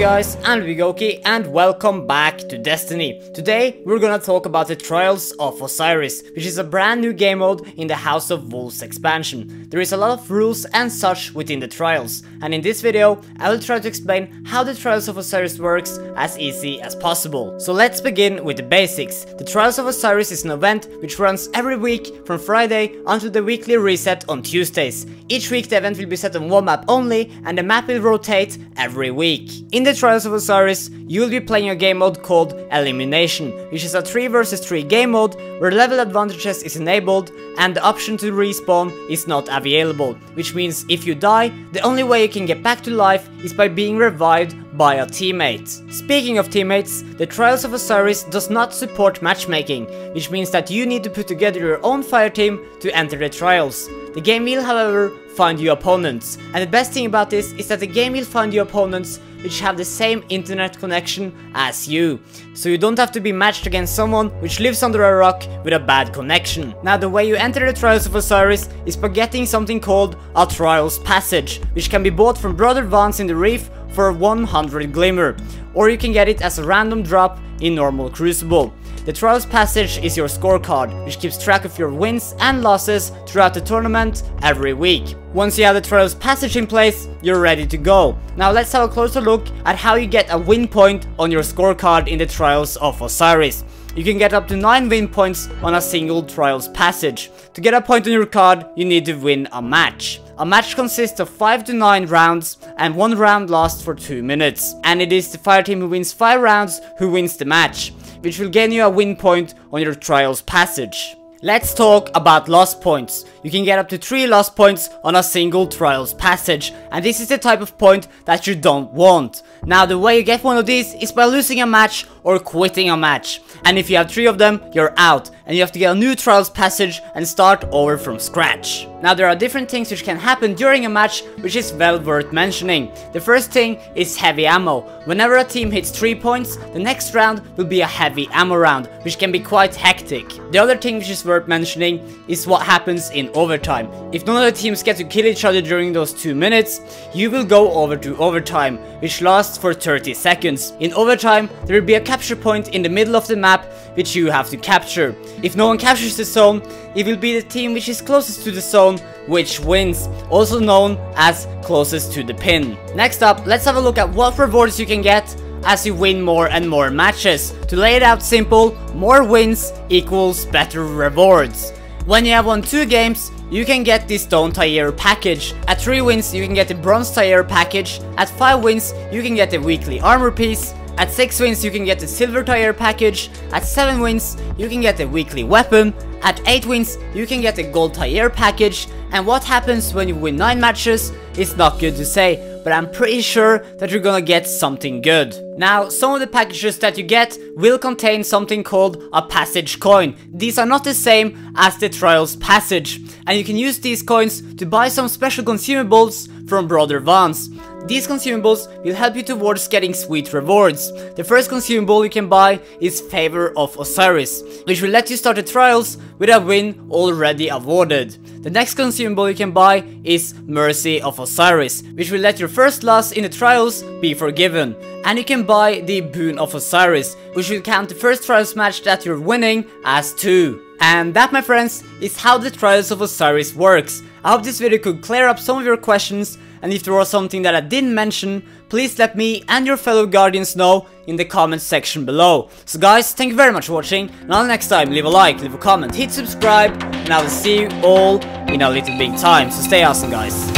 guys, I'm LittleBigOkey and welcome back to Destiny. Today we're gonna talk about the Trials of Osiris, which is a brand new game mode in the House of Wolves expansion. There is a lot of rules and such within the Trials, and in this video I will try to explain how the Trials of Osiris works as easy as possible. So let's begin with the basics. The Trials of Osiris is an event which runs every week from Friday until the weekly reset on Tuesdays. Each week the event will be set on one map only, and the map will rotate every week. In the Trials of Osiris, you will be playing a game mode called Elimination, which is a 3 vs 3 game mode where level advantages is enabled and the option to respawn is not available, which means if you die, the only way you can get back to life is by being revived by a teammate. Speaking of teammates, the Trials of Osiris does not support matchmaking, which means that you need to put together your own fire team to enter the trials. The game will, however, find you opponents, and the best thing about this is that the game will find you opponents which have the same internet connection as you, so you don't have to be matched against someone which lives under a rock with a bad connection. Now the way you enter the Trials of Osiris is by getting something called a Trials Passage, which can be bought from Brother Vance in the Reef for 100 Glimmer, or you can get it as a random drop in normal Crucible. The Trials Passage is your scorecard, which keeps track of your wins and losses throughout the tournament every week. Once you have the Trials Passage in place, you're ready to go. Now let's have a closer look at how you get a win point on your scorecard in the Trials of Osiris. You can get up to 9 win points on a single Trials Passage. To get a point on your card, you need to win a match. A match consists of 5 to 9 rounds, and one round lasts for 2 minutes. And it is the fire team who wins 5 rounds who wins the match, which will gain you a win point on your Trials Passage. Let's talk about loss points. You can get up to 3 loss points on a single Trials Passage, and this is the type of point that you don't want. Now the way you get one of these is by losing a match or quitting a match, and if you have 3 of them, you're out, and you have to get a new Trials Passage and start over from scratch. Now there are different things which can happen during a match which is well worth mentioning. The first thing is heavy ammo. Whenever a team hits 3 points, the next round will be a heavy ammo round, which can be quite hectic. The other thing which is worth mentioning is what happens in overtime. If none of the teams get to kill each other during those 2 minutes, you will go over to overtime, which lasts for 30 seconds. In overtime, there will be a capture point in the middle of the map which you have to capture. If no one captures the zone, it will be the team which is closest to the zone which wins, also known as closest to the pin. Next up, let's have a look at what rewards you can get as you win more and more matches. To lay it out simple, more wins equals better rewards. When you have won 2 games, you can get the Stone Tire package. At 3 wins, you can get the Bronze Tire package. At 5 wins, you can get the weekly armor piece. At 6 wins, you can get the Silver Tire package. At 7 wins, you can get the weekly weapon. At 8 wins, you can get the Gold Tire package. And what happens when you win 9 matches is not good to say, but I'm pretty sure that you're gonna get something good. Now, some of the packages that you get will contain something called a passage coin. These are not the same as the Trials Passage, and you can use these coins to buy some special consumables from Brother Vance. These consumables will help you towards getting sweet rewards. The first consumable you can buy is Favor of Osiris, which will let you start the trials with a win already awarded. The next consumable you can buy is Mercy of Osiris, which will let your first loss in the trials be forgiven. And you can buy the Boon of Osiris, which will count the first trials match that you're winning as 2. And that, my friends, is how the Trials of Osiris works. I hope this video could clear up some of your questions, and if there was something that I didn't mention, please let me and your fellow guardians know in the comments section below. So guys, thank you very much for watching, and until next time, leave a like, leave a comment, hit subscribe, and I will see you all in a little big time. So stay awesome, guys.